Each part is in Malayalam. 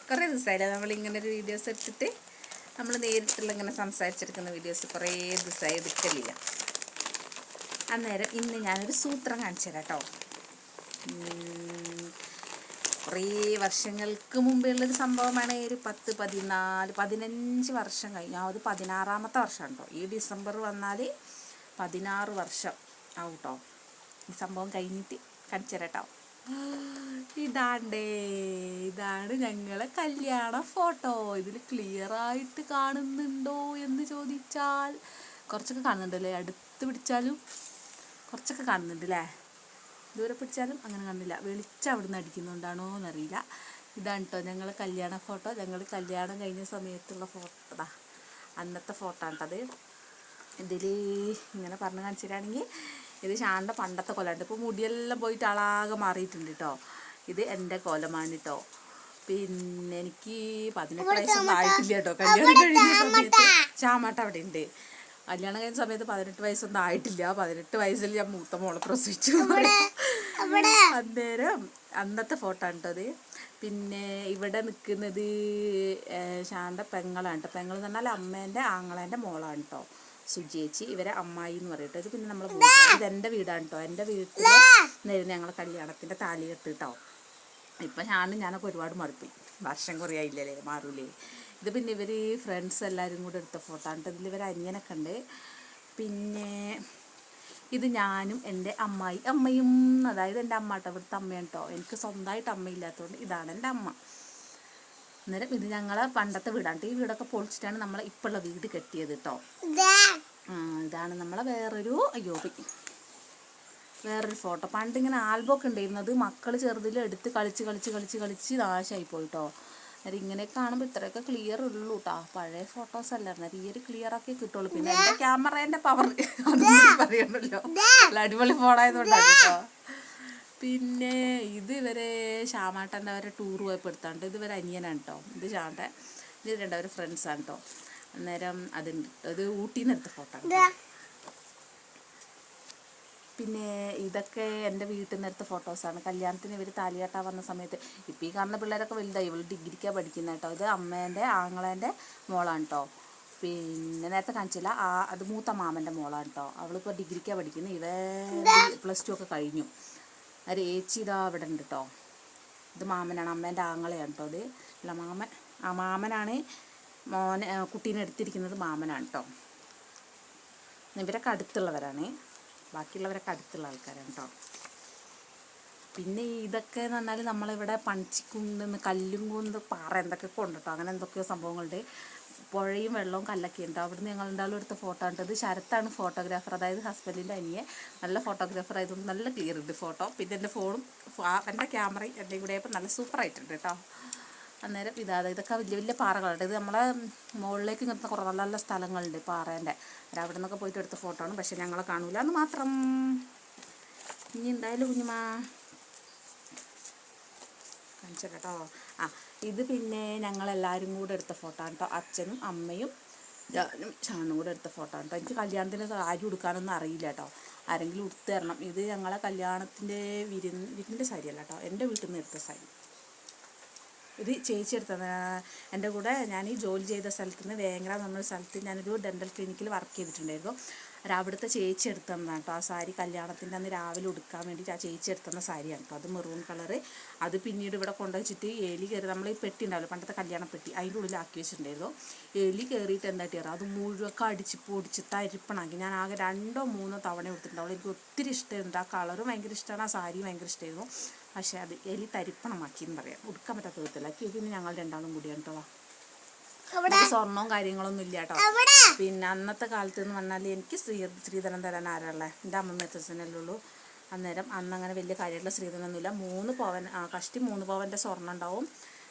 കുറേ ദിവസമായില്ലേ നമ്മളിങ്ങനെ ഒരു വീഡിയോസ് എടുത്തിട്ട് നമ്മൾ നേരിട്ടുള്ള ഇങ്ങനെ സംസാരിച്ചെടുക്കുന്ന വീഡിയോസ് കുറേ ദിവസമായി എടുക്കലില്ല. അന്നേരം ഇന്ന് ഞാനൊരു സൂത്രം കാണിച്ചു തരാം കേട്ടോ. കുറേ വർഷങ്ങൾക്ക് മുമ്പുള്ളൊരു സംഭവമാണ്. ഒരു 10, 14, 15 വർഷം കഴിഞ്ഞു. അത് 16ാമത്തെ വർഷമാണ് കേട്ടോ. ഈ ഡിസംബർ വന്നാൽ 16 വർഷം ആവും കേട്ടോ. ഈ സംഭവം കഴിഞ്ഞിട്ട് കാണിച്ചു തരാം കേട്ടോ. ഇതാണ് ഞങ്ങളെ കല്യാണ ഫോട്ടോ. ഇതിൽ ക്ലിയറായിട്ട് കാണുന്നുണ്ടോ എന്ന് ചോദിച്ചാൽ കുറച്ചൊക്കെ കാണുന്നുണ്ടല്ലേ. അടുത്ത് പിടിച്ചാലും കുറച്ചൊക്കെ കാണുന്നുണ്ട് അല്ലേ. ദൂരെ പിടിച്ചാലും അങ്ങനെ കാണുന്നില്ല. വെളിച്ചം അവിടെ നിന്ന് അടിക്കുന്നുണ്ടാണോ എന്നറിയില്ല. ഇതാണ് കേട്ടോ ഞങ്ങളെ കല്യാണ ഫോട്ടോ. ഞങ്ങൾ കല്യാണം കഴിഞ്ഞ സമയത്തുള്ള ഫോട്ടോ, അന്നത്തെ ഫോട്ടോ ആണത്. ഇതിൽ ഇങ്ങനെ പറഞ്ഞ് കാണിച്ചിട്ടാണെങ്കിൽ ഇത് ഷാൻ്റെ പണ്ടത്തെ കൊലമുണ്ട്. ഇപ്പോൾ മുടിയെല്ലാം പോയിട്ട് ആളാകെ മാറിയിട്ടുണ്ട് കേട്ടോ. ഇത് എൻ്റെ കോലമാണ് കേട്ടോ. പിന്നെ എനിക്ക് 18 വയസ്സൊന്നും ആയിട്ടില്ല കേട്ടോ. കല്യാണം കഴിഞ്ഞ സമയത്ത് ഷാമാട്ട അവിടെ ഉണ്ട്. കല്യാണം കഴിഞ്ഞ സമയത്ത് 18 വയസ്സൊന്നും ആയിട്ടില്ല. 18 വയസ്സിൽ ഞാൻ മൂത്ത മോളെ പ്രസവിച്ചു. അന്നേരം അന്നത്തെ ഫോട്ടോ ആണ് കേട്ടോ അത്. പിന്നെ ഇവിടെ നിൽക്കുന്നത് ഷാൻ്റെ പെങ്ങളാണ് കേട്ടോ. പെങ്ങൾ എന്ന് പറഞ്ഞാൽ അമ്മേൻ്റെ ആങ്ങളേൻ്റെ മോളാണ് കേട്ടോ, സുജേച്ചി. ഇവരെ അമ്മായി എന്ന് പറയട്ടോ. ഇത് പിന്നെ നമ്മളെ വീട്, ഇത് എൻ്റെ വീടാണ് കേട്ടോ. എൻ്റെ വീട്ടിൽ നിന്നായിരുന്നു ഞങ്ങളെ കല്യാണത്തിൻ്റെ താലി കെട്ട് കേട്ടോ. ഇപ്പം ഞാനൊക്കെ ഒരുപാട് മാറിപ്പോയി. വർഷം കുറേ ആയില്ലല്ലേ, മാറൂലേ. ഇത് പിന്നെ ഇവർ ഫ്രണ്ട്സ് എല്ലാവരും കൂടെ എടുത്ത ഫോട്ടോ ആണ് കേട്ടോ. ഇതിൽ ഇവർ അനിയനൊക്കെ ഉണ്ട്. പിന്നെ ഇത് ഞാനും എൻ്റെ അമ്മയും, അതായത് എൻ്റെ അമ്മ കേട്ടോ. ഇവിടുത്തെ അമ്മയാണ് കേട്ടോ. എനിക്ക് സ്വന്തമായിട്ട് അമ്മയില്ലാത്തതുകൊണ്ട് ഇതാണ് എൻ്റെ അമ്മ. അന്നേരം ഇത് ഞങ്ങളെ പണ്ടത്തെ വീടാണ്. ഈ വീടൊക്കെ പൊളിച്ചിട്ടാണ് നമ്മളെ ഇപ്പോഴുള്ള വീട് കെട്ടിയത് കേട്ടോ. ഇതാണ് നമ്മളെ വേറൊരു ഫോട്ടോ. പണ്ടിങ്ങനെ ആൽബമൊക്കെ ഉണ്ടായിരുന്നത് മക്കൾ ചെറുതിൽ എടുത്ത് കളിച്ച് നാശമായി പോയിട്ടോ. അന്നേരം ഇങ്ങനെ കാണുമ്പോൾ ഇത്രയൊക്കെ ക്ലിയർ ഉള്ളൂ കേട്ടോ. പഴയ ഫോട്ടോസ് അല്ലായിരുന്നു. ഈ ഒരു ക്ലിയറൊക്കെ കിട്ടുള്ളൂ. പിന്നെ എൻ്റെ ക്യാമറേൻ്റെ പവർ അതൊന്നും പറയണല്ലോ. നല്ല അടിപൊളി ഫോട്ടോ ആയതുകൊണ്ടാണ് കേട്ടോ. പിന്നെ ഇത് ഇവരെ ഷാമാട്ടൻ്റെ അവരെ ടൂർ പോയപ്പോൾ എടുത്താണ്ട്. ഇത് ഇവരെ അനിയനാണ് കേട്ടോ. ഇത് ഷാൻ്റെ, ഇത് രണ്ടവർ ഫ്രണ്ട്സാണ് കേട്ടോ. അന്നേരം അതുണ്ട്. അത് ഊട്ടിയിൽ നിന്ന് എടുത്ത ഫോട്ടോ ആണ്. പിന്നെ ഇതൊക്കെ എൻ്റെ വീട്ടിൽ നിന്ന് എടുത്ത ഫോട്ടോസാണ്. കല്യാണത്തിന് ഇവർ താലിയാട്ടാൻ വന്ന സമയത്ത്. ഇപ്പം ഈ കാണുന്ന പിള്ളേരൊക്കെ വലുതായി. ഇവൾ ഡിഗ്രിക്കാണ് പഠിക്കുന്നത് കേട്ടോ. ഇത് അമ്മേൻ്റെ ആങ്ങളേൻ്റെ മോളാണ് കേട്ടോ. പിന്നെ നേരത്തെ കാണിച്ചില്ല, അത് മൂത്ത മാമൻ്റെ മോളാണ് കേട്ടോ. അവളിപ്പോൾ ഡിഗ്രിക്കാണ് പഠിക്കുന്നത്. ഇവ +2 ഒക്കെ കഴിഞ്ഞു. ഒരു ഏച്ചി ഇതാ ഇവിടെ ഉണ്ട് കേട്ടോ. ഇത് മാമനാണ്, അമ്മേൻ്റെ ആങ്ങളെയാണ് കേട്ടോ. ഇത് അല്ല മാമനാണ് കുട്ടീനെ എടുത്തിരിക്കുന്നത്. മാമനാണ് കേട്ടോ. ഇവരൊക്കെ അടുത്തുള്ളവരാണ്. ബാക്കിയുള്ളവരൊക്കെ അടുത്തുള്ള ആൾക്കാരാണ് കേട്ടോ. പിന്നെ ഇതൊക്കെ എന്ന് പറഞ്ഞാൽ നമ്മളിവിടെ പണിച്ചിക്കുന്ന് കല്ലും കുന്ന് പാറ എന്തൊക്കെ ഉണ്ട് കേട്ടോ. അങ്ങനെ എന്തൊക്കെയോ സംഭവങ്ങളുണ്ട്. പുഴയും വെള്ളവും കല്ലൊക്കെ ഉണ്ട്. അവിടുന്ന് ഞങ്ങൾ എന്തായാലും എടുത്ത ഫോട്ടോ ഉണ്ട്. ഇത് ശരത്താണ് ഫോട്ടോഗ്രാഫർ, അതായത് ഹസ്ബൻഡിൻ്റെ അനിയെ. നല്ല ഫോട്ടോഗ്രാഫർ ആയതുകൊണ്ട് നല്ല ക്ലിയർ ഉണ്ട് ഫോട്ടോ. പിന്നെ എൻ്റെ ഫോണും എൻ്റെ ക്യാമറയും എൻ്റെ കൂടെ ആയപ്പോൾ നല്ല സൂപ്പറായിട്ടുണ്ട് കേട്ടോ. അന്നേരം ഇതൊക്കെ വലിയ വലിയ പാറകളുണ്ട്. ഇത് നമ്മളെ മുകളിലേക്ക് ഇങ്ങനത്തെ കുറേ നല്ല നല്ല സ്ഥലങ്ങളുണ്ട് പാറേൻ്റെ. അവിടെ നിന്നൊക്കെ പോയിട്ട് എടുത്ത ഫോട്ടോ ആണ്. പക്ഷേ ഞങ്ങളെ കാണൂല എന്ന് മാത്രം. ഇനി എന്തായാലും കുഞ്ഞുമാ കാണിച്ചു കേട്ടോ. ഇത് പിന്നെ ഞങ്ങളെല്ലാവരും കൂടെ എടുത്ത ഫോട്ടോ ആണ് കേട്ടോ. അച്ഛനും അമ്മയും ഞാനും ഷാനും കൂടെ എടുത്ത ഫോട്ടോ ആണ് കേട്ടോ. എനിക്ക് കല്യാണത്തിന് സാരി ഉടുക്കാനൊന്നും അറിയില്ല കേട്ടോ. ആരെങ്കിലും ഉടുത്ത് തരണം. ഇത് ഞങ്ങളെ കല്യാണത്തിൻ്റെ വിരുന്നിൻ്റെ സാരിയല്ല കേട്ടോ, എൻ്റെ വീട്ടിൽ നിന്ന് എടുത്ത സാരി. ഇത് ചേച്ചി എടുത്തത്. എൻ്റെ കൂടെ ഞാൻ ഈ ജോലി ചെയ്ത സ്ഥലത്ത് നിന്ന് വേങ്ങര എന്നൊരു സ്ഥലത്ത് ഞാനൊരു ഡെൻ്റൽ ക്ലിനിക്കിൽ വർക്ക് ചെയ്തിട്ടുണ്ടായിരുന്നു. അവിടുത്തെ ചേച്ചി എടുത്തതാണ് കേട്ടോ ആ സാരി. കല്യാണത്തിൻ്റെ അന്ന് രാവിലെ ഉടുക്കാൻ വേണ്ടിയിട്ട് ആ ചേച്ചി എടുത്തുന്ന സാരിയാണ് കേട്ടോ. അത് മെറൂൺ കളറ്. അത് പിന്നീട് ഇവിടെ കൊണ്ടുവച്ചിട്ട് എലി കയറി, നമ്മൾ ഈ പെട്ടി ഉണ്ടാവില്ല പണ്ടത്തെ കല്യാണ പെട്ടി, അതിൻ്റെ ഉള്ളിൽ ആക്കി വെച്ചിട്ടുണ്ടായിരുന്നു. എലി കയറിയിട്ട് എന്തായിട്ട് കയറുക, അത് മുഴുവൊക്കെ അടിച്ച് പൊടിച്ച് തരിപ്പണാക്കി. ഞാൻ ആകെ 2 or 3 തവണ എടുത്തിട്ടുണ്ടാവുള്ളൂ. എനിക്ക് ഒത്തിരി ഇഷ്ടമായിരുന്നു. ആ കളറും ഭയങ്കര ഇഷ്ടമാണ്, ആ സാരി ഭയങ്കര ഇഷ്ടമായിരുന്നു. പക്ഷേ അത് എലി തരിപ്പണമാക്കി എന്ന് പറയാം. ഉടുക്കാൻ പറ്റാത്ത വിധത്തിലാക്കി. പിന്നെ ഞങ്ങൾ രണ്ടാളും കൂടിയാണ് കേട്ടോ. സ്വർണവും കാര്യങ്ങളൊന്നും ഇല്ല കേട്ടോ. പിന്നെ അന്നത്തെ കാലത്ത് എന്ന് പറഞ്ഞാൽ എനിക്ക് ശ്രീധരൻ തരാൻ ആരാളെ, എൻ്റെ അമ്മമ്മ അച്ഛനല്ലേ ഉള്ളൂ. അന്നേരം അന്നങ്ങനെ വലിയ കാര്യമായിട്ടുള്ള ശ്രീധരനൊന്നുമില്ല. 3 പവൻ കഷ്ടി 3 പവൻ്റെ സ്വർണ്ണം ഉണ്ടാവും.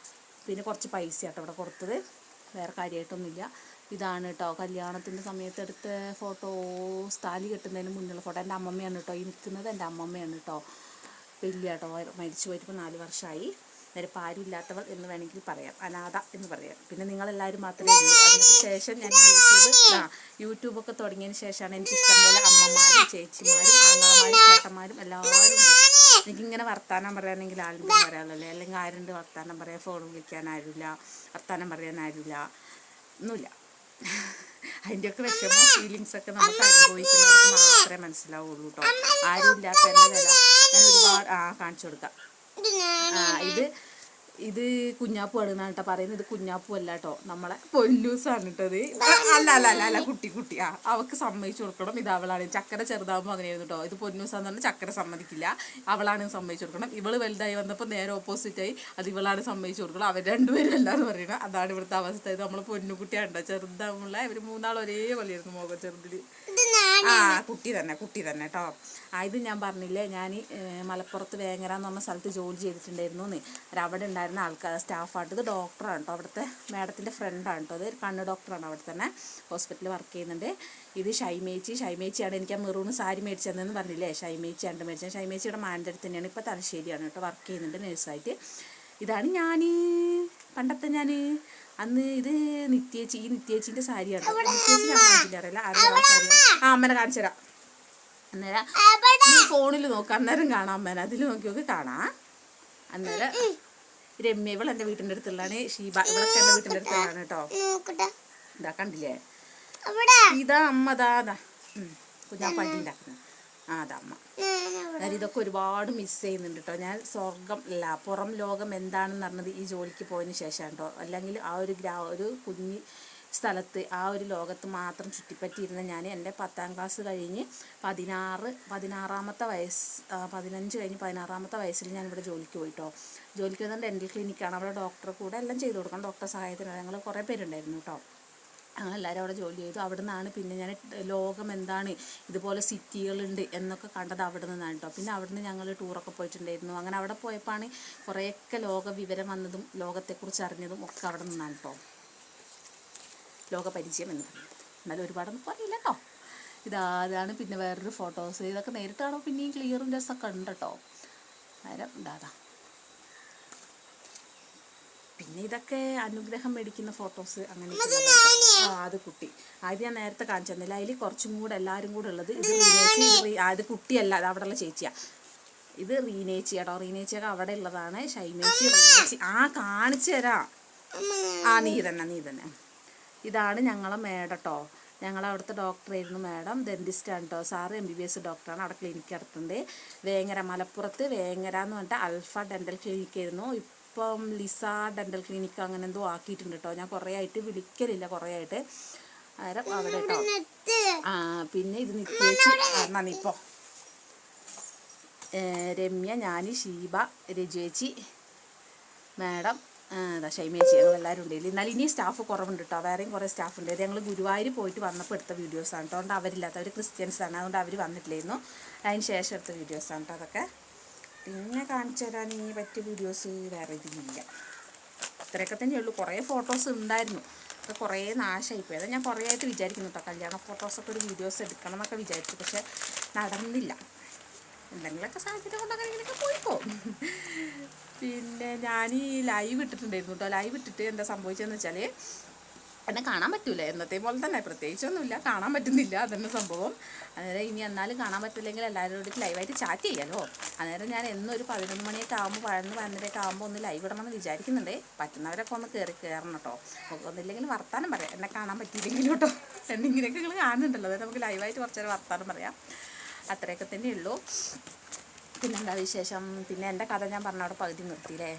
പിന്നെ കുറച്ച് പൈസ കേട്ടോ ഇവിടെ കൊടുത്തത്. വേറെ കാര്യമായിട്ടൊന്നുമില്ല. ഇതാണ് കേട്ടോ കല്യാണത്തിൻ്റെ സമയത്ത് എടുത്ത ഫോട്ടോ. താലി കെട്ടുന്നതിന് മുന്നുള്ള ഫോട്ടോ. എൻ്റെ അമ്മമ്മയാണ് കേട്ടോ ഈ നിൽക്കുന്നത്. എൻ്റെ അമ്മമ്മയാണ് കേട്ടോ. വലിയ കേട്ടോ, മരിച്ചു പോയിട്ട് 4 വർഷമായി. നേരെ പാരില്ലാത്തവൾ എന്ന് വേണമെങ്കിൽ പറയാം, അനാഥ എന്ന് പറയാം. പിന്നെ നിങ്ങളെല്ലാവരും മാത്രമേ ഉള്ളൂ. അതിനൊക്കെ ശേഷം ഞാൻ യൂട്യൂബൊക്കെ തുടങ്ങിയതിന് ശേഷമാണ് എനിക്ക് ഇഷ്ടംപോലെ അമ്മമാരും ചേച്ചിമാരും ആങ്ങളമാരും ചേട്ടന്മാരും എല്ലാവരും ഉണ്ട്. എനിക്കിങ്ങനെ വർത്താനം പറയാനെങ്കിൽ ആരുണ്ടെന്ന് പറയാനുള്ളല്ലേ, അല്ലെങ്കിൽ ആരുണ്ട് വർത്താനം പറയാൻ, ഫോൺ വിളിക്കാൻ ആരുമില്ല, വർത്താനം പറയാൻ ആരുമില്ല, ഒന്നുമില്ല. അതിൻ്റെയൊക്കെ വിഷമോ ഫീലിങ്സൊക്കെ നമുക്ക് അനുഭവിക്കുന്നവർക്ക് മാത്രമേ മനസ്സിലാവുള്ളൂ കേട്ടോ. ആരും ഇല്ലാത്തതിൻ്റെ വില ഞാൻ ഒരുപാട് കാണിച്ചു കൊടുക്കാം. ഇത് കുഞ്ഞാപ്പു ആണെന്നാണ് കേട്ടോ പറയുന്നത്. ഇത് കുഞ്ഞാപ്പു അല്ല കേട്ടോ, നമ്മളെ പൊന്നൂസാണ് കേട്ടത്. അല്ല കുട്ടി അവൾക്ക് സമ്മതിച്ചു കൊടുക്കണം. ഇത് അവളാണ്. ചക്കര ചെറുതാകുമ്പോൾ അങ്ങനെയായിരുന്നു കേട്ടോ. ഇത് പൊന്നൂസാന്ന് പറഞ്ഞാൽ ചക്കര സമ്മതിക്കില്ല, അവളാണ് സമ്മതിച്ചു കൊടുക്കണം. ഇവള് വലുതായി വന്നപ്പോൾ നേരെ ഓപ്പോസിറ്റായി, അത് ഇവളാണ് സമ്മതിച്ചു കൊടുക്കണം. അവർ രണ്ടുപേരും അല്ലാന്ന് പറയുന്നത്. അതാണ് ഇവിടുത്തെ അവസ്ഥ. ഇത് നമ്മള് പൊന്നുകുട്ടിയാണ് കേട്ടോ. ചെറുതാകുമ്പോൾ ഇവർ മൂന്നാളും ഒരേപോലെയായിരുന്നു മുഖം ചെറുതിൽ. കുട്ടി തന്നെ കേട്ടോ. ഇത് ഞാൻ പറഞ്ഞില്ലേ, ഞാൻ മലപ്പുറത്ത് വേങ്ങര എന്ന് പറഞ്ഞ സ്ഥലത്ത് ജോലി ചെയ്തിട്ടുണ്ടായിരുന്നു എന്ന്. അവിടെ ഉണ്ടായിരുന്ന ആൾക്കാർ സ്റ്റാഫായിട്ട്. ഇത് ഡോക്ടറാണ് കേട്ടോ, അവിടുത്തെ മാഡത്തിൻ്റെ ഫ്രണ്ടാണ് കേട്ടോ. അത് കണ്ണ് ഡോക്ടറാണ്, അവിടെ തന്നെ ഹോസ്പിറ്റലിൽ വർക്ക് ചെയ്യുന്നുണ്ട്. ഇത് ഷൈമേച്ചിയാണ് എനിക്ക് ആ മെറൂണ് സാരി മേടിച്ചതെന്ന് പറഞ്ഞില്ലേ, ഷൈമേച്ചിയാണ് മേടിച്ചത്. ഷൈമേച്ചിയുടെ മാൻ്റെ അടുത്ത് തന്നെയാണ്, ഇപ്പോൾ തലശ്ശേരിയാണ് കേട്ടോ വർക്ക് ചെയ്യുന്നുണ്ട് നേഴ്സായിട്ട്. ഇതാണ് ഞാൻ പണ്ടത്തെ ഞാൻ അന്ന്. ഇത് നിത്യേച്ചിൻ്റെ സാരിയാണ്. നിത്യേച്ചി ഞാൻ കാണിച്ചില്ല, അറിയില്ല സാരിയാണ്. അമ്മനെ കാണിച്ചു തരാം. അന്നേരം ഈ ഫോണിൽ നോക്കാം, അന്നേരം കാണാം അമ്മേനെ. അതിൽ നോക്കി കാണാം. അന്നേരം രമ്യ ഇവൾ എൻ്റെ വീട്ടിൻ്റെ അടുത്തുള്ളതാണ്. ഷീബ ഇവളൊക്കെ എൻ്റെ വീട്ടിൻ്റെ അടുത്തുള്ളതാണ് കേട്ടോ. ഇതാ കണ്ടില്ലേ, ഇതാ അമ്മ. അതാ കുഞ്ഞാപ്പണ്ടി ഉണ്ടാക്കുന്നത്. അതാ അമ്മ. ഞാൻ ഇതൊക്കെ ഒരുപാട് മിസ് ചെയ്യുന്നുണ്ട് കേട്ടോ. ഞാൻ പുറം ലോകം എന്താണെന്ന് പറഞ്ഞത് ഈ ജോലിക്ക് പോയതിന് ശേഷമാണ് കേട്ടോ. അല്ലെങ്കിൽ ആ ഒരു കുഞ്ഞ് സ്ഥലത്ത് ആ ഒരു ലോകത്ത് മാത്രം ചുറ്റിപ്പറ്റിയിരുന്ന ഞാൻ എൻ്റെ 10ാം ക്ലാസ് കഴിഞ്ഞ് 16ാമത്തെ വയസ്സ് 15 കഴിഞ്ഞ് 16ാമത്തെ വയസ്സിൽ ഞാനിവിടെ ജോലിക്ക് പോയിട്ടോ. ജോലിക്ക് വന്നത് ഡെൻ്റൽ ക്ലിനിക്കാണ്. അവിടെ ഡോക്ടറെ കൂടെ എല്ലാം ചെയ്ത് കൊടുക്കണം. ഡോക്ടറെ സഹായത്തിന് ഞങ്ങൾ കുറേ പേരുണ്ടായിരുന്നു കേട്ടോ. ഞങ്ങളെല്ലാവരും അവിടെ ജോലി ചെയ്തു. അവിടെ നിന്നാണ് പിന്നെ ഞാൻ ലോകം എന്താണ്, ഇതുപോലെ സിറ്റികളുണ്ട് എന്നൊക്കെ കണ്ടത് അവിടെ നിന്നാണ് കേട്ടോ. പിന്നെ അവിടെ നിന്ന് ഞങ്ങൾ ടൂറൊക്കെ പോയിട്ടുണ്ടായിരുന്നു. അങ്ങനെ അവിടെ പോയപ്പോഴാണ് കുറേയൊക്കെ ലോക വിവരം വന്നതും ലോകത്തെക്കുറിച്ച് അറിഞ്ഞതും ഒക്കെ അവിടെ നിന്നാണ് കേട്ടോ. ലോകപരിചയം എന്ന് പറയുന്നത്. എന്നാലും ഒരുപാടൊന്നും പറയില്ല കേട്ടോ. അതാണ് പിന്നെ വേറൊരു ഫോട്ടോസ്. ഇതൊക്കെ നേരിട്ട് കാണുമ്പോൾ പിന്നെയും ക്ലിയറും രസമൊക്കെ ഉണ്ട് കേട്ടോ. നേരം ഇതാ. പിന്നെ ഇതൊക്കെ അനുഗ്രഹം മേടിക്കുന്ന ഫോട്ടോസ് അങ്ങനെയൊക്കെ. അത് കുട്ടി അത് ഞാൻ നേരത്തെ കാണിച്ചു തന്നില്ല. അതിൽ കുറച്ചും കൂടെ എല്ലാവരും കൂടെ ഉള്ളത് ഇത് റീനേച്ചി. അത് കുട്ടിയല്ല, അത് അവിടെയുള്ള ചേച്ചിയാണ്. ഇത് റീനേച്ചി കേട്ടോ. റീനേച്ചിയൊക്കെ അവിടെ ഉള്ളതാണ്. റീനേച്ചി കാണിച്ചു തരാം. നീ തന്നെ. ഇതാണ് ഞങ്ങളെ മേഡം കേട്ടോ. ഞങ്ങളവിടുത്തെ ഡോക്ടറായിരുന്നു മാഡം. ഡെൻറ്റിസ്റ്റാണ് കേട്ടോ. സാറ് MBBS ഡോക്ടറാണ്. അവിടെ ക്ലിനിക്ക് നടത്തുന്നത് വേങ്ങര, മലപ്പുറത്ത് വേങ്ങര എന്ന് പറഞ്ഞിട്ട് അൽഫ ഡെൻ്റൽ ക്ലിനിക്കായിരുന്നു. ഇപ്പം ലിസ ഡെൻ്റൽ ക്ലിനിക്ക് അങ്ങനെ എന്തോ ആക്കിയിട്ടുണ്ട് കേട്ടോ. ഞാൻ കുറേ ആയിട്ട് വിളിക്കലില്ല, കുറേ ആയിട്ട്. അന്നേരം അവിടെ കേട്ടോ. പിന്നെ ഇത് നിത്യേച്ചി ഇപ്പോൾ രമ്യ, ഞാൻ, ഷീബ, രജേച്ചി, മാഡം, ഷൈമേച്ചി, ഞങ്ങളെല്ലാവരും ഉണ്ട്. എന്നാലും ഇനി സ്റ്റാഫ് കുറവുണ്ട് കേട്ടോ. വേറെയും കുറേ സ്റ്റാഫ് ഉണ്ട്. ഞങ്ങൾ ഗുരുവായൂർ പോയിട്ട് വന്നപ്പോൾ എടുത്ത വീഡിയോസാണ് കേട്ടോ. അതുകൊണ്ട് അവരില്ലാത്ത, അവർ ക്രിസ്ത്യൻസാണ്, അതുകൊണ്ട് അവർ വന്നിട്ടില്ലായിരുന്നു. അതിന് ശേഷം എടുത്ത വീഡിയോസാണ് കേട്ടോ അതൊക്കെ. പിന്നെ കാണിച്ചു തരാൻ ഈ പറ്റിയ വീഡിയോസ് വേറെ ഇതിനില്ല. ഇത്രയൊക്കെ തന്നെയുള്ളൂ. കുറേ ഫോട്ടോസ് ഉണ്ടായിരുന്നു, ഒക്കെ കുറേ നാശമായിപ്പോയി. അത് ഞാൻ കുറേ ആയിട്ട് വിചാരിക്കുന്നു കേട്ടോ. കല്യാണ ഫോട്ടോസൊക്കെ ഒരു വീഡിയോസ് എടുക്കണം എന്നൊക്കെ വിചാരിച്ചു, പക്ഷെ നടന്നില്ല. എന്തെങ്കിലുമൊക്കെ സാഹചര്യം കൊണ്ട് അങ്ങനെയൊക്കെ പോയിപ്പോകും. പിന്നെ ഞാൻ ഈ ലൈവ് ഇട്ടിട്ടുണ്ടായിരുന്നു കേട്ടോ. ലൈവ് ഇട്ടിട്ട് എന്താ സംഭവിച്ചതെന്ന് വെച്ചാൽ എന്നെ കാണാൻ പറ്റൂല. എന്നത്തെ പോലെ തന്നെ പ്രത്യേകിച്ചൊന്നുമില്ല, കാണാൻ പറ്റുന്നില്ല, അതന്നെ സംഭവം. അന്നേരം ഇനി എന്നാലും കാണാൻ പറ്റില്ലെങ്കിൽ എല്ലാവരോടും ലൈവായിട്ട് ചാറ്റ് ചെയ്യാമല്ലോ. അന്നേരം ഞാൻ എന്നും ഒരു 11 മണിയൊക്കെ ആകുമ്പോൾ 11:30 ആകുമ്പോൾ ഒന്ന് ലൈവ് ഇടണമെന്ന് വിചാരിക്കുന്നുണ്ട്. പറ്റുന്നവരൊക്കെ ഒന്ന് കയറണം കേട്ടോ. ഒന്നില്ലെങ്കിൽ വർത്താനം പറയാം, എന്നെ കാണാൻ പറ്റിയില്ലെങ്കിലും കേട്ടോ. എന്നിങ്ങനെയൊക്കെ നിങ്ങൾ കാണുന്നുണ്ടല്ലോ, അതായത് നമുക്ക് ലൈവായിട്ട് കുറച്ച് നേരം വർത്താനം പറയാം. അത്രയൊക്കെ തന്നെ ഉള്ളൂ. പിന്നെന്താ വിശേഷം? പിന്നെ എൻ്റെ കഥ ഞാൻ പറഞ്ഞ അവിടെ പകുതി നിർത്തിയില്ലേ.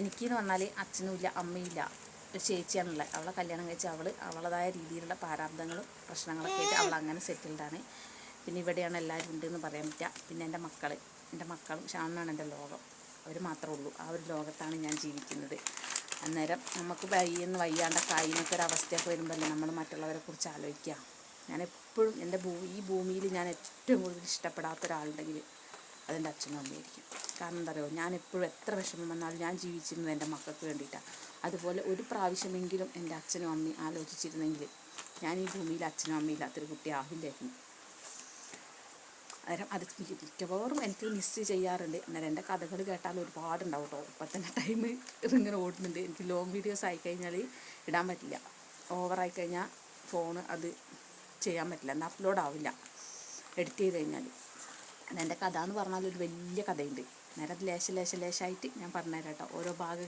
എനിക്കെന്ന് പറഞ്ഞാൽ അച്ഛനുമില്ല അമ്മയില്ല, ഒരു ചേച്ചിയാണുള്ളത്. അവളെ കല്യാണം കഴിച്ച് അവളതായ രീതിയിലുള്ള പ്രാരാബ്ദങ്ങളും പ്രശ്നങ്ങളൊക്കെ ആയിട്ട് അവൾ അങ്ങനെ സെറ്റിൽഡാണ്. പിന്നെ ഇവിടെയാണ് എല്ലാവരും ഉണ്ടെന്ന് പറയാൻ പറ്റുക. പിന്നെ എൻ്റെ മക്കളും ഷാനാണ് എൻ്റെ ലോകം. അവർ മാത്രമേ ഉള്ളൂ. ആ ഒരു ലോകത്താണ് ഞാൻ ജീവിക്കുന്നത്. അന്നേരം നമുക്ക് വയ്യാണ്ടൊക്കെ അതിനൊക്കെ ഒരു അവസ്ഥയൊക്കെ വരുമ്പോഴല്ലേ നമ്മൾ മറ്റുള്ളവരെ കുറിച്ച് ആലോചിക്കുക. ഞാൻ എപ്പോഴും ഈ ഭൂമിയിൽ ഞാൻ ഏറ്റവും കൂടുതൽ ഇഷ്ടപ്പെടാത്ത ഒരാളുണ്ടെങ്കിൽ അതെൻ്റെ അച്ഛനും അമ്മയായിരിക്കും. കാരണം എന്താ പറയുക, ഞാൻ എപ്പോഴും എത്ര വിഷമം വന്നാലും ഞാൻ ജീവിച്ചിരുന്നത് എൻ്റെ മക്കൾക്ക് വേണ്ടിയിട്ടാണ്. അതുപോലെ ഒരു പ്രാവശ്യമെങ്കിലും എൻ്റെ അച്ഛനും അമ്മയും ആലോചിച്ചിരുന്നെങ്കിൽ ഞാൻ ഈ ഭൂമിയിൽ അച്ഛനും അമ്മയും ഇല്ലാത്തൊരു കുട്ടി ആവില്ലായിരുന്നു. അന്നേരം അത് മിക്കവാറും എനിക്ക് മിസ് ചെയ്യാറുണ്ട്. അന്നേരം എൻ്റെ കഥകൾ കേട്ടാൽ ഒരുപാടുണ്ടാവും കേട്ടോ. ഇപ്പം തന്നെ ടൈം ഇതിങ്ങനെ ഓടുന്നുണ്ട്. എനിക്ക് ലോങ് വീഡിയോസ് ആയിക്കഴിഞ്ഞാൽ ഇടാൻ പറ്റില്ല. ഓവറായിക്കഴിഞ്ഞാൽ ഫോണ് അത് ചെയ്യാൻ പറ്റില്ല, എന്നാൽ അപ്ലോഡ് ആവില്ല എഡിറ്റ് ചെയ്ത് കഴിഞ്ഞാൽ. അതെൻ്റെ കഥ എന്ന് പറഞ്ഞാൽ ഒരു വലിയ കഥയുണ്ട്. നേരെ അത് ലേശമായിട്ട് ഞാൻ പറഞ്ഞുതരാം കേട്ടോ. ഓരോ ഭാഗം